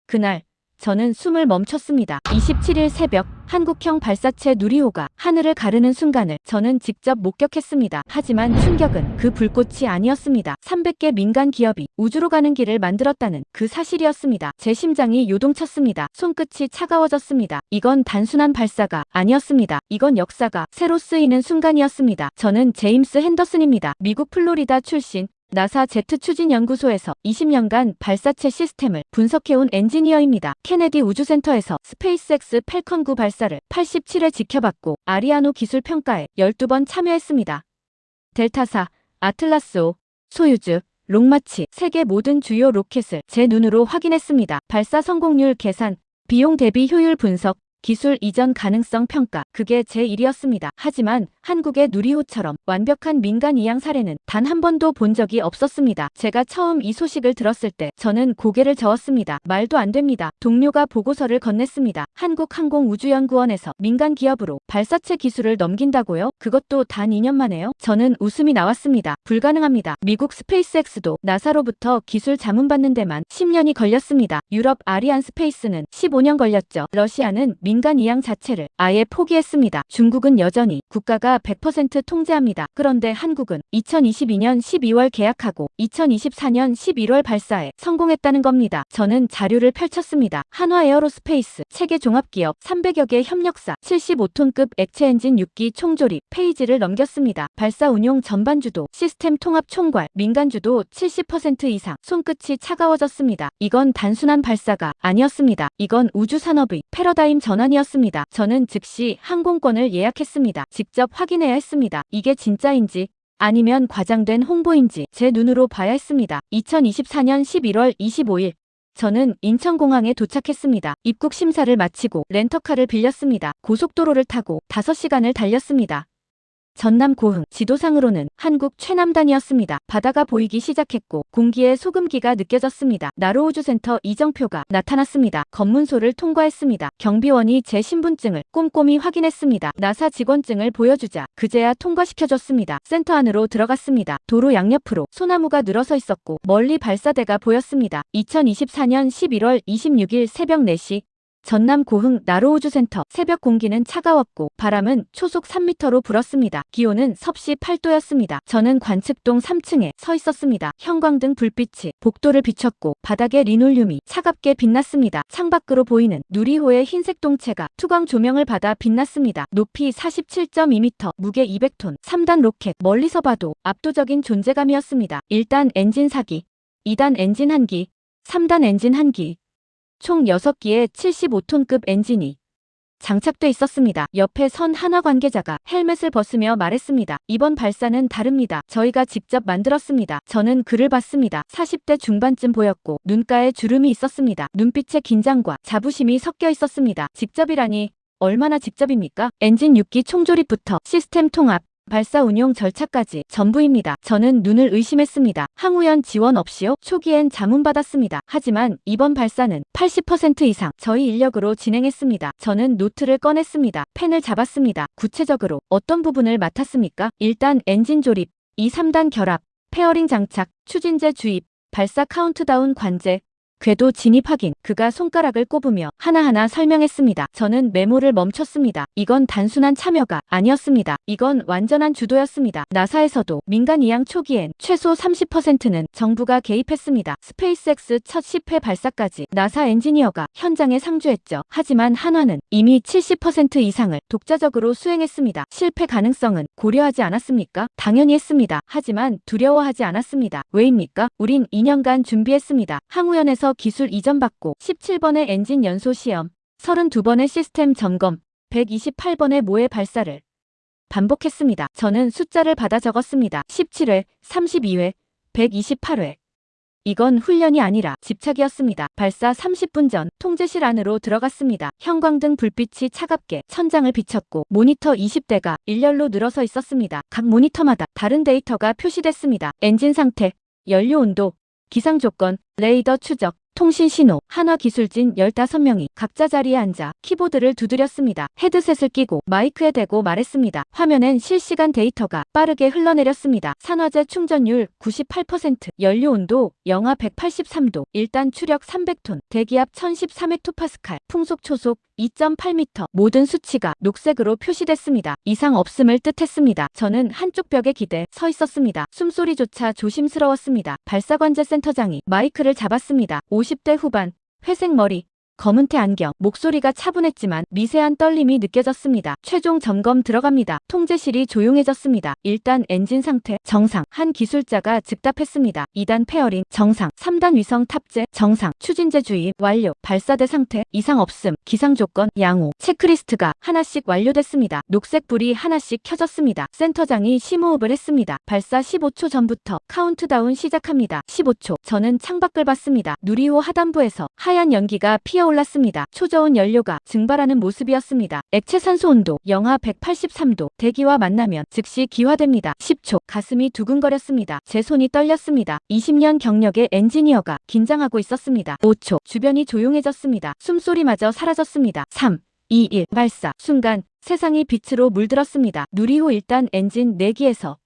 그날 저는 숨을 멈췄습니다. 27일 새벽 한국형 발사체 누리호가 하늘을 가르는 순간을 저는 직접 목격했습니다. 하지만 충격은 그 불꽃이 아니었습니다. 300개 민간 기업이 우주로 가는 길을 만들었다는 그 사실이었습니다. 제 심장이 요동쳤습니다. 손끝이 차가워졌습니다. 이건 단순한 발사가 아니었습니다. 이건 역사가 새로 쓰이는 순간이었습니다. 저는 제임스 핸더슨입니다. 미국 플로리다 출신 나사 제트 추진 연구소에서 20년간 발사체 시스템을 분석해온 엔지니어입니다. 케네디 우주센터에서 스페이스X 팰컨 9 발사를 87회 지켜봤고 아리아노 기술 평가에 12번 참여했습니다. 델타사, 아틀라스5, 소유즈, 롱마치 세계 모든 주요 로켓을 제 눈으로 확인했습니다. 발사 성공률 계산, 비용 대비 효율 분석, 기술 이전 가능성 평가, 그게 제 일이었습니다. 하지만 한국의 누리호처럼 완벽한 민간 이양 사례는 단 한 번도 본 적이 없었습니다. 제가 처음 이 소식을 들었을 때 저는 고개를 저었습니다. 말도 안 됩니다. 동료가 보고서를 건넸습니다. 한국항공우주연구원에서 민간 기업으로 발사체 기술을 넘긴다고요? 그것도 단 2년 만에요? 저는 웃음이 나왔습니다. 불가능합니다. 미국 스페이스X도 나사로부터 기술 자문받는 데만 10년이 걸렸습니다. 유럽 아리안 스페이스는 15년 걸렸죠. 러시아는 민간 이양 자체를 아예 포기했습니다. 중국은 여전히 국가가 100% 통제합니다. 그런데 한국은 2022년 12월 계약하고 2024년 11월 발사에 성공했다는 겁니다. 저는 자료를 펼쳤습니다. 한화에어로스페이스, 체계 종합기업 300여 개 협력사, 75톤급 액체 엔진 6기 총조립 페이지를 넘겼습니다. 발사 운용 전반 주도, 시스템 통합 총괄, 민간 주도 70% 이상. 손끝이 차가워졌습니다. 이건 단순한 발사가 아니었습니다. 이건 우주 산업의 패러다임 전환이었습니다. 저는 즉시 항공권을 예약했습니다. 직접 확인해야 했습니다. 이게 진짜인지 아니면 과장된 홍보인지 제 눈으로 봐야 했습니다. 2024년 11월 25일 저는 인천공항에 도착했습니다. 입국 심사를 마치고 렌터카를 빌렸습니다. 고속도로를 타고 5시간을 달렸습니다. 전남 고흥, 지도상으로는 한국 최남단이었습니다. 바다가 보이기 시작했고 공기에 소금기가 느껴졌습니다. 나로우주센터 이정표가 나타났습니다. 검문소를 통과했습니다. 경비원이 제 신분증을 꼼꼼히 확인했습니다. 나사 직원증을 보여주자 그제야 통과시켜줬습니다. 센터 안으로 들어갔습니다. 도로 양옆으로 소나무가 늘어서 있었고 멀리 발사대가 보였습니다. 2024년 11월 26일 새벽 4시 전남 고흥 나로우주센터. 새벽 공기는 차가웠고 바람은 초속 3m로 불었습니다. 기온은 섭씨 8도였습니다. 저는 관측동 3층에 서 있었습니다. 형광등 불빛이 복도를 비췄고 바닥에 리놀륨이 차갑게 빛났습니다. 창밖으로 보이는 누리호의 흰색 동체가 투광 조명을 받아 빛났습니다. 높이 47.2m, 무게 200톤, 3단 로켓. 멀리서 봐도 압도적인 존재감이었습니다. 1단 엔진 4기, 2단 엔진 1기, 3단 엔진 1기. 총 6기의 75톤급 엔진이 장착돼 있었습니다. 옆에 선 한화 관계자가 헬멧을 벗으며 말했습니다. 이번 발사는 다릅니다. 저희가 직접 만들었습니다. 저는 그를 봤습니다. 40대 중반쯤 보였고 눈가에 주름이 있었습니다. 눈빛에 긴장과 자부심이 섞여 있었습니다. 직접이라니 얼마나 직접입니까? 엔진 6기 총조립부터 시스템 통합, 발사 운용 절차까지 전부입니다. 저는 눈을 의심했습니다. 항우연 지원 없이요? 초기엔 자문받았습니다. 하지만 이번 발사는 80% 이상 저희 인력으로 진행했습니다. 저는 노트를 꺼냈습니다. 펜을 잡았습니다. 구체적으로 어떤 부분을 맡았습니까? 1단 엔진 조립, 2, 3단 결합, 페어링 장착, 추진제 주입, 발사 카운트다운 관제, 궤도 진입 확인. 그가 손가락을 꼽으며 하나하나 설명했습니다. 저는 메모를 멈췄습니다. 이건 단순한 참여가 아니었습니다. 이건 완전한 주도였습니다. 나사에서도 민간 이양 초기엔 최소 30%는 정부가 개입했습니다. 스페이스X 첫 10회 발사까지 나사 엔지니어가 현장에 상주했죠. 하지만 한화는 이미 70% 이상을 독자적으로 수행했습니다. 실패 가능성은 고려하지 않았습니까? 당연히 했습니다. 하지만 두려워하지 않았습니다. 왜입니까? 우린 2년간 준비했습니다. 항우연에서 기술 이전받고 17번의 엔진 연소 시험, 32번의 시스템 점검, 128번의 모의 발사를 반복했습니다. 저는 숫자를 받아 적었습니다. 17회, 32회, 128회. 이건 훈련이 아니라 집착이었습니다. 발사 30분 전 통제실 안으로 들어갔습니다. 형광등 불빛이 차갑게 천장을 비췄고 모니터 20대가 일렬로 늘어서 있었습니다. 각 모니터마다 다른 데이터가 표시됐습니다. 엔진 상태, 연료 온도, 기상 조건, 레이더 추적, 통신 신호. 한화기술진 15명이 각자 자리에 앉아 키보드를 두드렸습니다. 헤드셋을 끼고 마이크에 대고 말했습니다. 화면엔 실시간 데이터가 빠르게 흘러내렸습니다. 산화제 충전율 98%, 연료 온도 영하 183도, 1단 추력 300톤, 대기압 1013헥토파스칼, 풍속 초속 2.8m. 모든 수치가 녹색으로 표시됐습니다. 이상 없음을 뜻했습니다. 저는 한쪽 벽에 기대 서 있었습니다. 숨소리조차 조심스러웠습니다. 발사관제센터장이 마이크를 잡았습니다. 50대 후반, 회색 머리, 검은테 안경, 목소리가 차분했지만 미세한 떨림이 느껴졌습니다. 최종 점검 들어갑니다. 통제실이 조용해졌습니다. 1단 엔진 상태 정상. 한 기술자가 즉답했습니다. 2단 페어링 정상. 3단 위성 탑재 정상. 추진제 주입 완료. 발사대 상태 이상 없음. 기상 조건 양호. 체크리스트가 하나씩 완료됐습니다. 녹색 불이 하나씩 켜졌습니다. 센터장이 심호흡을 했습니다. 발사 15초 전부터 카운트다운 시작합니다. 15초. 저는 창밖을 봤습니다. 누리호 하단부에서 하얀 연기가 피어올랐습니다. 초저온 연료가 증발하는 모습이었습니다. 액체 산소 온도 영하 183도. 대기와 만나면 즉시 기화됩니다. 10초. 가슴이 두근거렸습니다. 제 손이 떨렸습니다. 20년 경력의 엔지니어가 긴장하고 있었습니다. 5초. 주변이 조용해졌습니다. 숨소리마저 사라졌습니다. 3, 2, 1. 발사. 순간 세상이 빛으로 물들었습니다. 누리호 1단 엔진 4기에서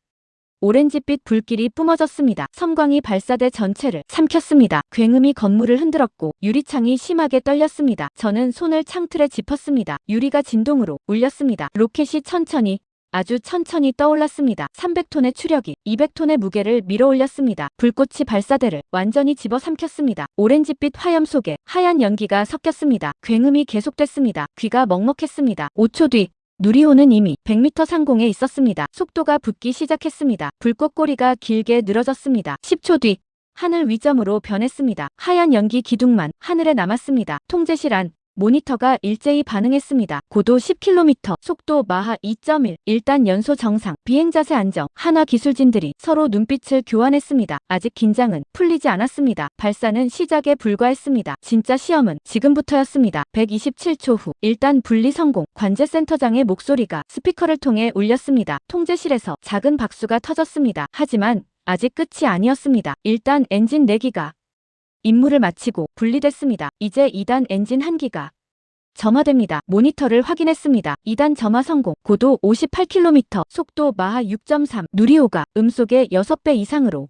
오렌지빛 불길이 뿜어졌습니다. 섬광이 발사대 전체를 삼켰습니다. 굉음이 건물을 흔들었고 유리창이 심하게 떨렸습니다. 저는 손을 창틀에 짚었습니다. 유리가 진동으로 울렸습니다. 로켓이 천천히, 아주 천천히 떠올랐습니다. 300톤의 추력이 200톤의 무게를 밀어올렸습니다. 불꽃이 발사대를 완전히 집어삼켰습니다. 오렌지빛 화염 속에 하얀 연기가 섞였습니다. 굉음이 계속됐습니다. 귀가 먹먹했습니다. 5초 뒤 누리호는 이미 100m 상공에 있었습니다. 속도가 붙기 시작했습니다. 불꽃 꼬리가 길게 늘어졌습니다. 10초 뒤 하늘 위점으로 변했습니다. 하얀 연기 기둥만 하늘에 남았습니다. 통제실 안 모니터가 일제히 반응했습니다. 고도 10km, 속도 마하 2.1, 1단 연소 정상, 비행 자세 안정. 한화 기술진들이 서로 눈빛을 교환했습니다. 아직 긴장은 풀리지 않았습니다. 발사는 시작에 불과했습니다. 진짜 시험은 지금부터였습니다. 127초 후 1단 분리 성공. 관제센터장의 목소리가 스피커를 통해 울렸습니다. 통제실에서 작은 박수가 터졌습니다. 하지만 아직 끝이 아니었습니다. 1단 엔진 4기가 임무를 마치고 분리됐습니다. 이제 2단 엔진 1기가 점화됩니다. 모니터를 확인했습니다. 2단 점화 성공. 고도 58km, 속도 마하 6.3. 누리호가 음속의 6배 이상으로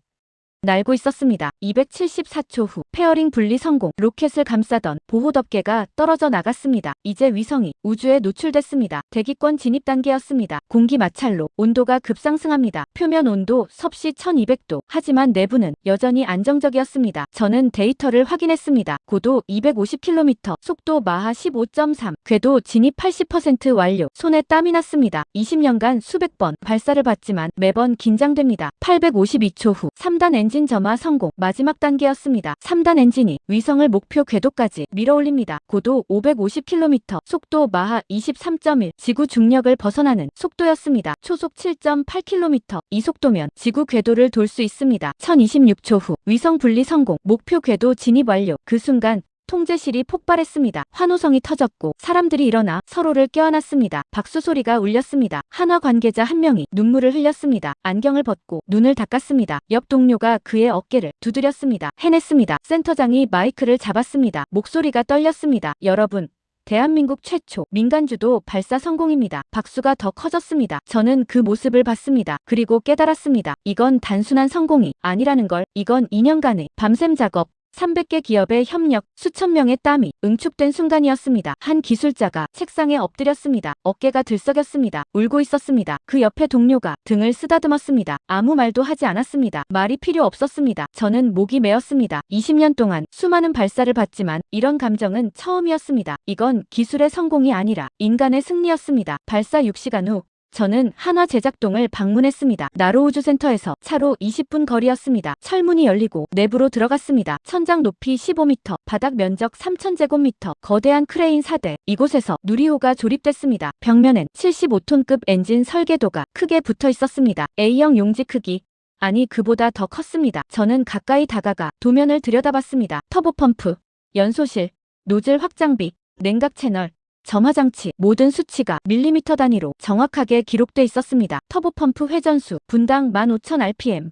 날고 있었습니다. 274초 후 페어링 분리 성공. 로켓을 감싸던 보호 덮개가 떨어져 나갔습니다. 이제 위성이 우주에 노출됐습니다. 대기권 진입 단계였습니다. 공기 마찰로 온도가 급상승합니다. 표면 온도 섭씨 1200도. 하지만 내부는 여전히 안정적이었습니다. 저는 데이터를 확인했습니다. 고도 250km, 속도 마하 15.3. 궤도 진입 80% 완료. 손에 땀이 났습니다. 20년간 수백 번 발사를 받지만 매번 긴장됩니다. 852초 후 3단 엔진 점화 성공. 마지막 단계였습니다. 3단 엔진이 위성을 목표 궤도까지 밀어올립니다. 고도 550km, 속도 마하 23.1. 지구 중력을 벗어나는 속도였습니다. 초속 7.8km. 이 속도면 지구 궤도를 돌 수 있습니다. 1026초 후 위성 분리 성공. 목표 궤도 진입 완료. 그 순간 통제실이 폭발했습니다. 환호성이 터졌고 사람들이 일어나 서로를 껴안았습니다. 박수 소리가 울렸습니다. 한화 관계자 한 명이 눈물을 흘렸습니다. 안경을 벗고 눈을 닦았습니다. 옆 동료가 그의 어깨를 두드렸습니다. 해냈습니다. 센터장이 마이크를 잡았습니다. 목소리가 떨렸습니다. 여러분, 대한민국 최초 민간주도 발사 성공입니다. 박수가 더 커졌습니다. 저는 그 모습을 봤습니다. 그리고 깨달았습니다. 이건 단순한 성공이 아니라는 걸. 이건 2년간의 밤샘 작업, 300개 기업의 협력, 수천 명의 땀이 응축된 순간이었습니다. 한 기술자가 책상에 엎드렸습니다. 어깨가 들썩였습니다. 울고 있었습니다. 그 옆에 동료가 등을 쓰다듬었습니다. 아무 말도 하지 않았습니다. 말이 필요 없었습니다. 저는 목이 메었습니다. 20년 동안 수많은 발사를 받지만 이런 감정은 처음이었습니다. 이건 기술의 성공이 아니라 인간의 승리였습니다. 발사 6시간 후 저는 한화 제작동을 방문했습니다. 나로우주센터에서 차로 20분 거리였습니다. 철문이 열리고 내부로 들어갔습니다. 천장 높이 15m, 바닥 면적 3000제곱미터, 거대한 크레인 4대. 이곳에서 누리호가 조립됐습니다. 벽면엔 75톤급 엔진 설계도가 크게 붙어 있었습니다. A형 용지 크기. 아니, 그보다 더 컸습니다. 저는 가까이 다가가 도면을 들여다봤습니다. 터보펌프, 연소실, 노즐 확장비, 냉각 채널, 점화장치, 모든 수치가 밀리미터 단위로 정확하게 기록돼 있었습니다. 터보펌프 회전수 분당 15,000rpm,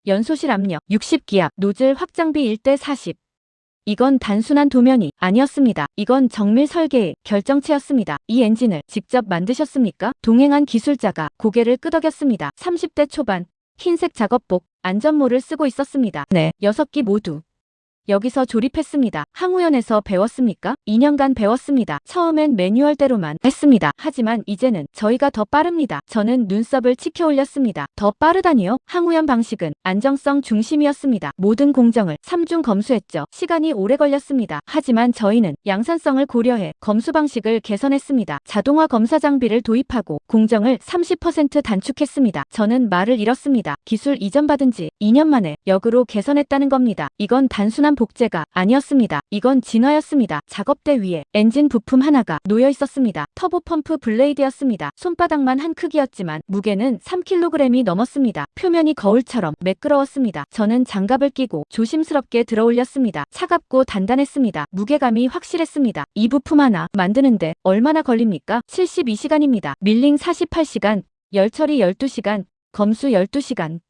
연소실 압력 60기압, 노즐 확장비 1대 40, 이건 단순한 도면이 아니었습니다. 이건 정밀 설계의 결정체였습니다. 이 엔진을 직접 만드셨습니까? 동행한 기술자가 고개를 끄덕였습니다. 30대 초반, 흰색 작업복, 안전모를 쓰고 있었습니다. 네, 6기 모두 여기서 조립했습니다. 항우연에서 배웠습니까? 2년간 배웠습니다. 처음엔 매뉴얼대로만 했습니다. 하지만 이제는 저희가 더 빠릅니다. 저는 눈썹을 치켜 올렸습니다. 더 빠르다니요? 항우연 방식은 안정성 중심이었습니다. 모든 공정을 3중 검수했죠. 시간이 오래 걸렸습니다. 하지만 저희는 양산성을 고려해 검수 방식을 개선했습니다. 자동화 검사 장비를 도입하고 공정을 30% 단축했습니다. 저는 말을 잃었습니다. 기술 이전받은 지 2년 만에 역으로 개선했다는 겁니다. 이건 단순한 복제가 아니었습니다. 이건 진화였습니다. 작업대 위에 엔진 부품 하나가 놓여 있었습니다. 터보펌프 블레이드였습니다. 손바닥만 한 크기였지만 무게는 3kg이 넘었습니다. 표면이 거울처럼 매끄러웠습니다. 저는 장갑을 끼고 조심스럽게 들어 올렸습니다. 차갑고 단단했습니다. 무게감이 확실했습니다. 이 부품 하나 만드는데 얼마나 걸립니까? 72시간입니다. 밀링 48시간, 열처리 12시간, 검수 12시간.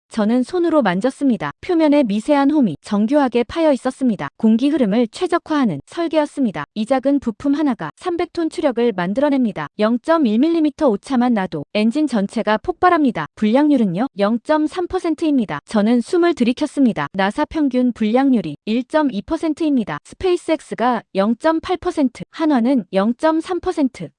저는 손으로 만졌습니다. 표면에 미세한 홈이 정교하게 파여 있었습니다. 공기 흐름을 최적화하는 설계였습니다. 이 작은 부품 하나가 300톤 추력을 만들어냅니다. 0.1mm 오차만 나도 엔진 전체가 폭발합니다. 불량률은요? 0.3%입니다. 저는 숨을 들이켰습니다. 나사 평균 불량률이 1.2%입니다. 스페이스X가 0.8%, 한화는 0.3%.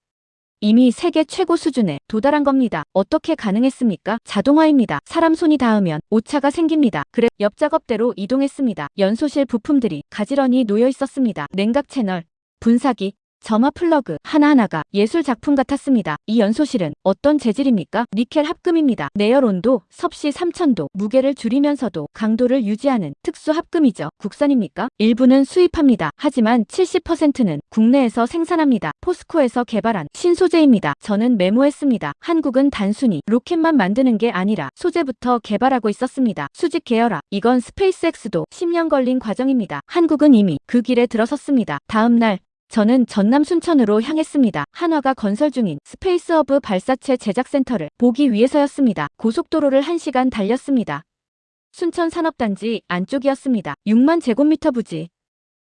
이미 세계 최고 수준에 도달한 겁니다. 어떻게 가능했습니까? 자동화입니다. 사람 손이 닿으면 오차가 생깁니다. 그래 옆 작업대로 이동했습니다. 연소실 부품들이 가지런히 놓여 있었습니다. 냉각 채널, 분사기, 점화 플러그 하나하나가 예술 작품 같았습니다. 이 연소실은 어떤 재질입니까? 니켈 합금입니다. 내열 온도 섭씨 3000도, 무게를 줄이면서도 강도를 유지하는 특수 합금이죠. 국산입니까? 일부는 수입합니다. 하지만 70%는 국내에서 생산합니다. 포스코에서 개발한 신소재입니다. 저는 메모했습니다. 한국은 단순히 로켓만 만드는 게 아니라 소재부터 개발하고 있었습니다. 수직 계열화, 이건 스페이스X도 10년 걸린 과정입니다. 한국은 이미 그 길에 들어섰습니다. 다음 날 저는 전남 순천으로 향했습니다. 한화가 건설 중인 스페이스허브 발사체 제작센터를 보기 위해서였습니다. 고속도로를 1시간 달렸습니다. 순천 산업단지 안쪽이었습니다. 6만 제곱미터 부지.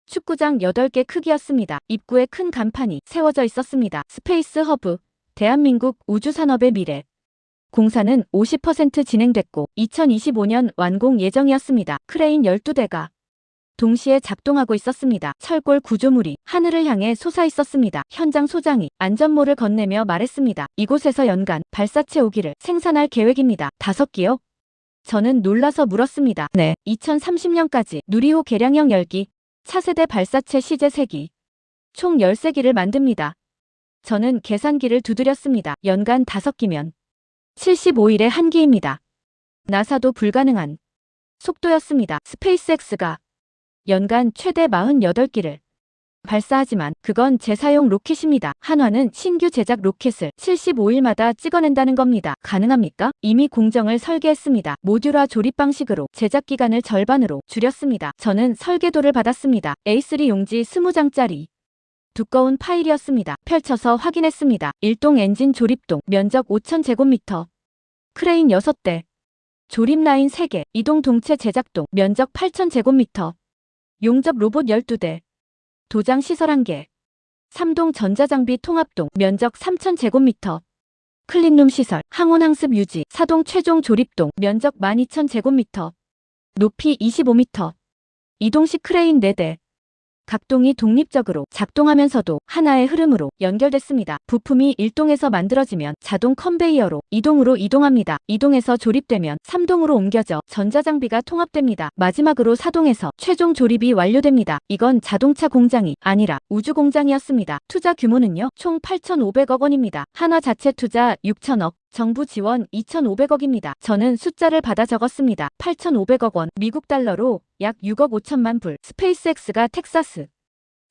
축구장 8개 크기였습니다. 입구에 큰 간판이 세워져 있었습니다. 스페이스허브, 대한민국 우주산업의 미래. 공사는 50% 진행됐고 2025년 완공 예정이었습니다. 크레인 12대가 동시에 작동하고 있었습니다. 철골 구조물이 하늘을 향해 솟아 있었습니다. 현장 소장이 안전모를 건네며 말했습니다. 이곳에서 연간 발사체 5기를 생산할 계획입니다. 5기요? 저는 놀라서 물었습니다. 네, 2030년까지 누리호 개량형 10기, 차세대 발사체 시제 3기, 총 13기를 만듭니다. 저는 계산기를 두드렸습니다. 연간 5기면 75일에 1기입니다. 나사도 불가능한 속도였습니다. 스페이스X가 연간 최대 48기를 발사하지만 그건 재사용 로켓입니다. 한화는 신규 제작 로켓을 75일마다 찍어낸다는 겁니다. 가능합니까? 이미 공정을 설계했습니다. 모듈화 조립 방식으로 제작 기간을 절반으로 줄였습니다. 저는 설계도를 받았습니다. A3 용지 20장짜리. 두꺼운 파일이었습니다. 펼쳐서 확인했습니다. 1동 엔진 조립동, 면적 5000제곱미터. 크레인 6대. 조립 라인 3개, 이동 동체 제작동, 면적 8000제곱미터. 용접 로봇 12대. 도장 시설 1개. 3동 전자장비 통합동, 면적 3000제곱미터. 클린룸 시설, 항온 항습 유지, 4동 최종 조립동, 면적 12000제곱미터. 높이 25m. 이동식 크레인 4대. 각동이 독립적으로 작동하면서도 하나의 흐름으로 연결됐습니다. 부품이 1동에서 만들어지면 자동 컨베이어로 2동으로 이동합니다. 2동에서 조립되면 3동으로 옮겨져 전자장비가 통합됩니다. 마지막으로 4동에서 최종 조립이 완료됩니다. 이건 자동차 공장이 아니라 우주 공장이었습니다. 투자 규모는요, 총 8,500억 원입니다. 한화 자체 투자 6천억. 정부 지원 2,500억입니다. 저는 숫자를 받아 적었습니다. 8,500억 원, 미국 달러로 약 6억 5천만 불. 스페이스X가 텍사스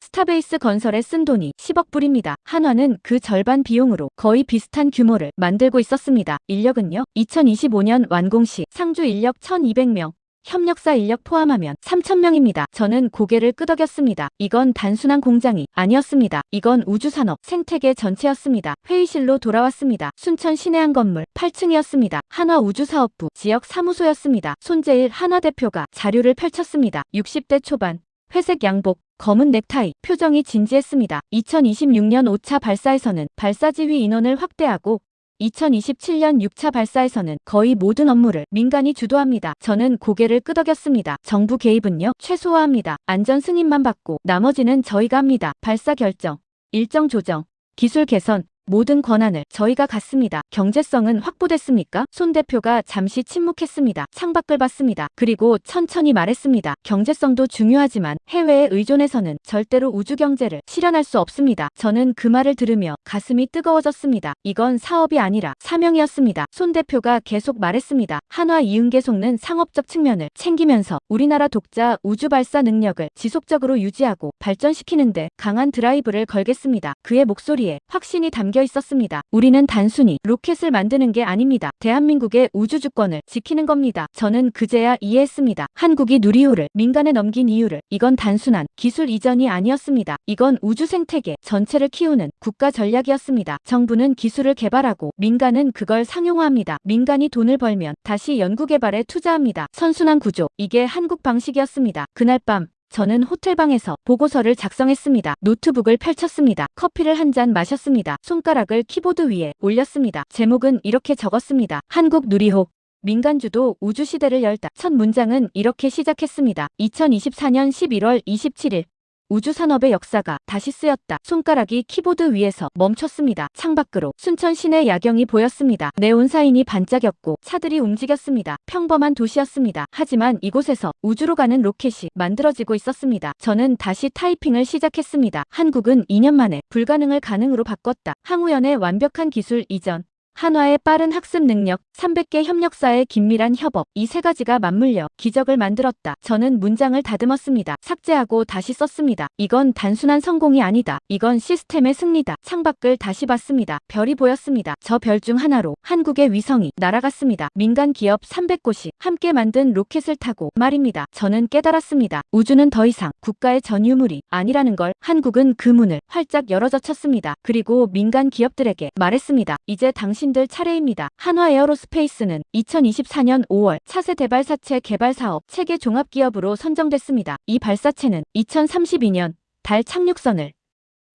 스타베이스 건설에 쓴 돈이 10억 불입니다. 한화는 그 절반 비용으로 거의 비슷한 규모를 만들고 있었습니다. 인력은요, 2025년 완공 시 상주 인력 1,200명. 협력사 인력 포함하면 3,000명입니다. 저는 고개를 끄덕였습니다. 이건 단순한 공장이 아니었습니다. 이건 우주산업 생태계 전체였습니다. 회의실로 돌아왔습니다. 순천 시내 한 건물 8층이었습니다. 한화우주사업부 지역 사무소였습니다. 손재일 한화 대표가 자료를 펼쳤습니다. 60대 초반, 회색 양복, 검은 넥타이, 표정이 진지했습니다. 2026년 5차 발사에서는 발사 지휘 인원을 확대하고 2027년 6차 발사에서는 거의 모든 업무를 민간이 주도합니다. 저는 고개를 끄덕였습니다. 정부 개입은요? 최소화합니다. 안전 승인만 받고 나머지는 저희가 합니다. 발사 결정, 일정 조정, 기술 개선, 모든 권한을 저희가 갖습니다. 경제성은 확보됐습니까? 손 대표가 잠시 침묵했습니다. 창밖을 봤습니다. 그리고 천천히 말했습니다. 경제성도 중요하지만 해외에 의존해서는 절대로 우주 경제를 실현할 수 없습니다. 저는 그 말을 들으며 가슴이 뜨거워졌습니다. 이건 사업이 아니라 사명이었습니다. 손 대표가 계속 말했습니다. 한화 이은계 속는 상업적 측면을 챙기면서 우리나라 독자 우주 발사 능력을 지속적으로 유지하고 발전시키는데 강한 드라이브를 걸겠습니다. 그의 목소리에 확신이 담겨 있었습니다. 우리는 단순히 로켓을 만드는 게 아닙니다. 대한민국의 우주 주권을 지키는 겁니다. 저는 그제야 이해했습니다. 한국이 누리호를 민간에 넘긴 이유를. 이건 단순한 기술 이전이 아니었습니다. 이건 우주 생태계 전체를 키우는 국가 전략이었습니다. 정부는 기술을 개발하고 민간은 그걸 상용화합니다. 민간이 돈을 벌면 다시 연구개발에 투자합니다. 선순환 구조. 이게 한국 방식이었습니다. 그날 밤 저는 호텔방에서 보고서를 작성했습니다. 노트북을 펼쳤습니다. 커피를 한 잔 마셨습니다. 손가락을 키보드 위에 올렸습니다. 제목은 이렇게 적었습니다. 한국 누리호. 민간주도 우주시대를 열다. 첫 문장은 이렇게 시작했습니다. 2024년 11월 27일. 우주산업의 역사가 다시 쓰였다. 손가락이 키보드 위에서 멈췄습니다. 창밖으로 순천 시내 야경이 보였습니다. 네온사인이 반짝였고 차들이 움직였습니다. 평범한 도시였습니다. 하지만 이곳에서 우주로 가는 로켓이 만들어지고 있었습니다. 저는 다시 타이핑을 시작했습니다. 한국은 2년 만에 불가능을 가능으로 바꿨다. 항우연의 완벽한 기술 이전. 한화의 빠른 학습 능력, 300개 협력사의 긴밀한 협업, 이 세 가지가 맞물려 기적을 만들었다. 저는 문장을 다듬었습니다. 삭제하고 다시 썼습니다. 이건 단순한 성공이 아니다. 이건 시스템의 승리다. 창밖을 다시 봤습니다. 별이 보였습니다. 저 별 중 하나로 한국의 위성이 날아갔습니다. 민간 기업 300곳이 함께 만든 로켓을 타고 말입니다. 저는 깨달았습니다. 우주는 더 이상 국가의 전유물이 아니라는 걸. 한국은 그 문을 활짝 열어젖혔습니다. 그리고 민간 기업들에게 말했습니다. 이제 당신들 차례입니다. 한화 에어로스페이스는 2024년 5월 차세대 발사체 개발 사업 체계 종합기업으로 선정됐습니다. 이 발사체는 2032년 달 착륙선을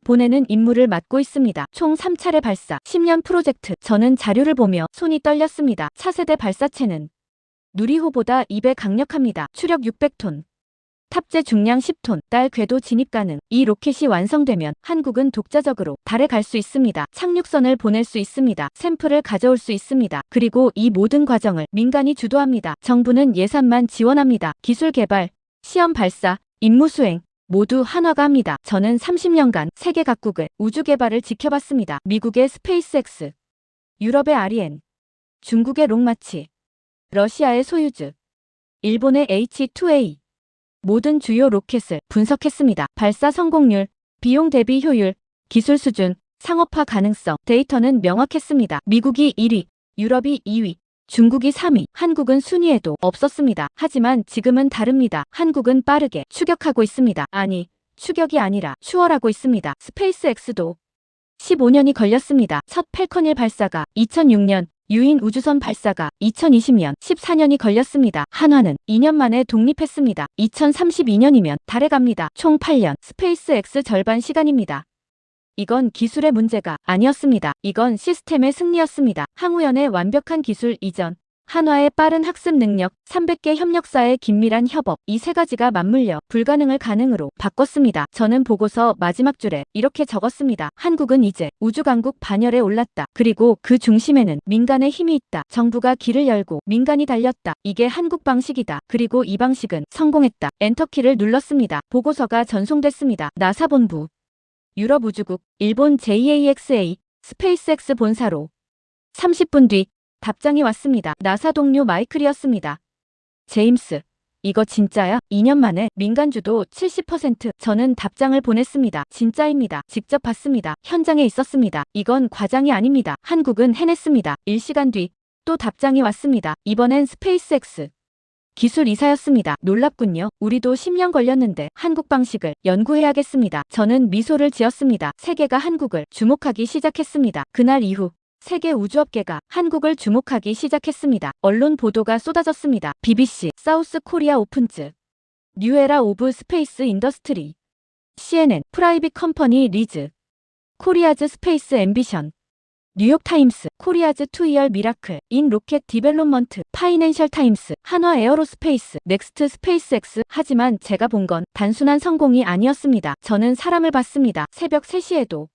보내는 임무를 맡고 있습니다. 총 3차례 발사, 10년 프로젝트. 저는 자료를 보며 손이 떨렸습니다. 차세대 발사체는 누리호보다 2배 강력합니다. 추력 600톤. 탑재 중량 10톤, 달 궤도 진입 가능. 이 로켓이 완성되면 한국은 독자적으로 달에 갈 수 있습니다. 착륙선을 보낼 수 있습니다. 샘플을 가져올 수 있습니다. 그리고 이 모든 과정을 민간이 주도합니다. 정부는 예산만 지원합니다. 기술 개발, 시험 발사, 임무 수행 모두 한화가 합니다. 저는 30년간 세계 각국의 우주 개발을 지켜봤습니다. 미국의 스페이스X, 유럽의 아리엔, 중국의 롱마치, 러시아의 소유즈, 일본의 H2A 모든 주요 로켓을 분석했습니다. 발사 성공률, 비용 대비 효율, 기술 수준, 상업화 가능성, 데이터는 명확했습니다. 미국이 1위, 유럽이 2위, 중국이 3위, 한국은 순위에도 없었습니다. 하지만 지금은 다릅니다. 한국은 빠르게 추격하고 있습니다. 아니, 추격이 아니라 추월하고 있습니다. 스페이스X도 15년이 걸렸습니다. 첫 팰컨 1 발사가 2006년, 유인 우주선 발사가 2020년 14년이 걸렸습니다. 한화는 2년 만에 독립했습니다. 2032년이면 달에 갑니다. 총 8년, 스페이스X 절반 시간입니다. 이건 기술의 문제가 아니었습니다. 이건 시스템의 승리였습니다. 항우연의 완벽한 기술 이전, 한화의 빠른 학습 능력, 300개 협력사의 긴밀한 협업, 이 세 가지가 맞물려 불가능을 가능으로 바꿨습니다. 저는 보고서 마지막 줄에 이렇게 적었습니다. 한국은 이제 우주강국 반열에 올랐다. 그리고 그 중심에는 민간의 힘이 있다. 정부가 길을 열고 민간이 달렸다. 이게 한국 방식이다. 그리고 이 방식은 성공했다. 엔터키를 눌렀습니다. 보고서가 전송됐습니다. 나사 본부, 유럽 우주국, 일본 JAXA, 스페이스X 본사로. 30분 뒤 답장이 왔습니다. 나사 동료 마이클이었습니다. 제임스, 이거 진짜야? 2년 만에 민간 주도 70%. 저는 답장을 보냈습니다. 진짜입니다. 직접 봤습니다. 현장에 있었습니다. 이건 과장이 아닙니다. 한국은 해냈습니다. 1시간 뒤 또 답장이 왔습니다. 이번엔 스페이스X 기술 이사였습니다. 놀랍군요. 우리도 10년 걸렸는데 한국 방식을 연구해야겠습니다. 저는 미소를 지었습니다. 세계가 한국을 주목하기 시작했습니다. 그날 이후 세계 우주업계가 한국을 주목하기 시작했습니다. 언론 보도가 쏟아졌습니다. BBC, 사우스 코리아 오픈즈, 뉴에라 오브 스페이스 인더스트리. CNN, 프라이빗 컴퍼니 리즈. 코리아즈 스페이스 앰비션. 뉴욕타임스, 코리아즈 투이얼 미라클, 인 로켓 디벨롭먼트, 파이낸셜 타임스, 한화 에어로스페이스, 넥스트 스페이스X. 하지만 제가 본 건 단순한 성공이 아니었습니다. 저는 사람을 봤습니다. 새벽 3시에도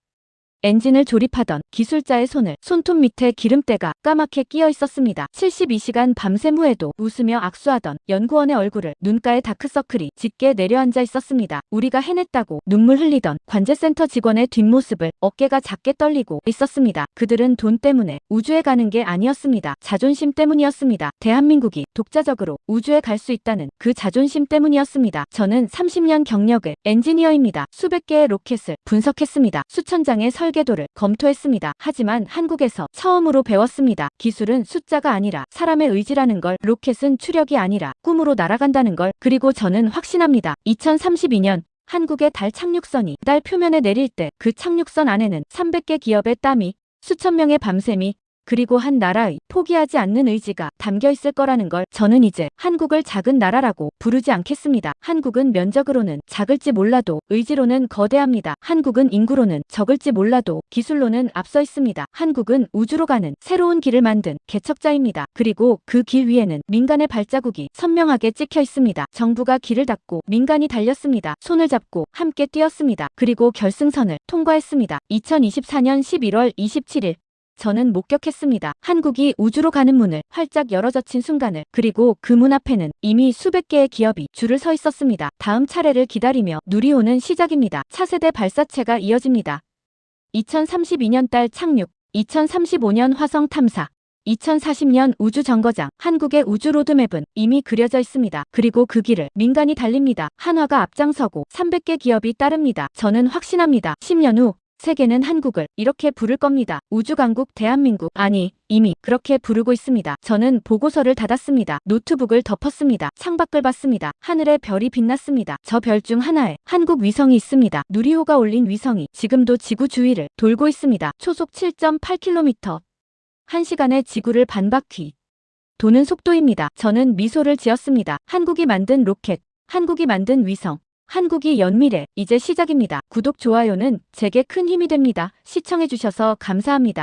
엔진을 조립하던 기술자의 손톱 밑에 기름때가 까맣게 끼어 있었습니다. 72시간 밤샘 후에도 웃으며 악수하던 연구원의 얼굴을 눈가에 다크서클이 짙게 내려앉아 있었습니다. 우리가 해냈다고 눈물 흘리던 관제센터 직원의 뒷모습을 어깨가 작게 떨리고 있었습니다. 그들은 돈 때문에 우주에 가는 게 아니었습니다. 자존심 때문이었습니다. 대한민국이 독자적으로 우주에 갈 수 있다는 그 자존심 때문이었습니다. 저는 30년 경력의 엔지니어입니다. 수백 개의 로켓을 분석했습니다. 수천 장의 설계도를 검토했습니다. 하지만 한국에서 처음으로 배웠습니다. 기술은 숫자가 아니라 사람의 의지라는 걸, 로켓은 추력이 아니라 꿈으로 날아간다는 걸. 그리고 저는 확신합니다. 2032년 한국의 달 착륙선이 달 표면에 내릴 때 그 착륙선 안에는 300개 기업의 땀이, 수천 명의 밤샘이, 그리고 한 나라의 포기하지 않는 의지가 담겨 있을 거라는 걸. 저는 이제 한국을 작은 나라라고 부르지 않겠습니다. 한국은 면적으로는 작을지 몰라도 의지로는 거대합니다. 한국은 인구로는 적을지 몰라도 기술로는 앞서 있습니다. 한국은 우주로 가는 새로운 길을 만든 개척자입니다. 그리고 그 길 위에는 민간의 발자국이 선명하게 찍혀 있습니다. 정부가 길을 닫고 민간이 달렸습니다. 손을 잡고 함께 뛰었습니다. 그리고 결승선을 통과했습니다. 2024년 11월 27일 저는 목격했습니다. 한국이 우주로 가는 문을 활짝 열어젖힌 순간을. 그리고 그 문 앞에는 이미 수백 개의 기업이 줄을 서 있었습니다. 다음 차례를 기다리며 누리호는 시작입니다. 차세대 발사체가 이어집니다. 2032년 달 착륙, 2035년 화성 탐사, 2040년 우주 정거장. 한국의 우주 로드맵은 이미 그려져 있습니다. 그리고 그 길을 민간이 달립니다. 한화가 앞장서고 300개 기업이 따릅니다. 저는 확신합니다. 10년 후 세계는 한국을 이렇게 부를 겁니다. 우주강국 대한민국. 아니, 이미 그렇게 부르고 있습니다. 저는 보고서를 닫았습니다. 노트북을 덮었습니다. 창밖을 봤습니다. 하늘에 별이 빛났습니다. 저 별 중 하나에 한국 위성이 있습니다. 누리호가 올린 위성이 지금도 지구 주위를 돌고 있습니다. 초속 7.8km. 1시간에 지구를 반바퀴 도는 속도입니다. 저는 미소를 지었습니다. 한국이 만든 로켓, 한국이 만든 위성, 한국이 연 미래, 이제 시작입니다. 구독, 좋아요는 제게 큰 힘이 됩니다. 시청해주셔서 감사합니다.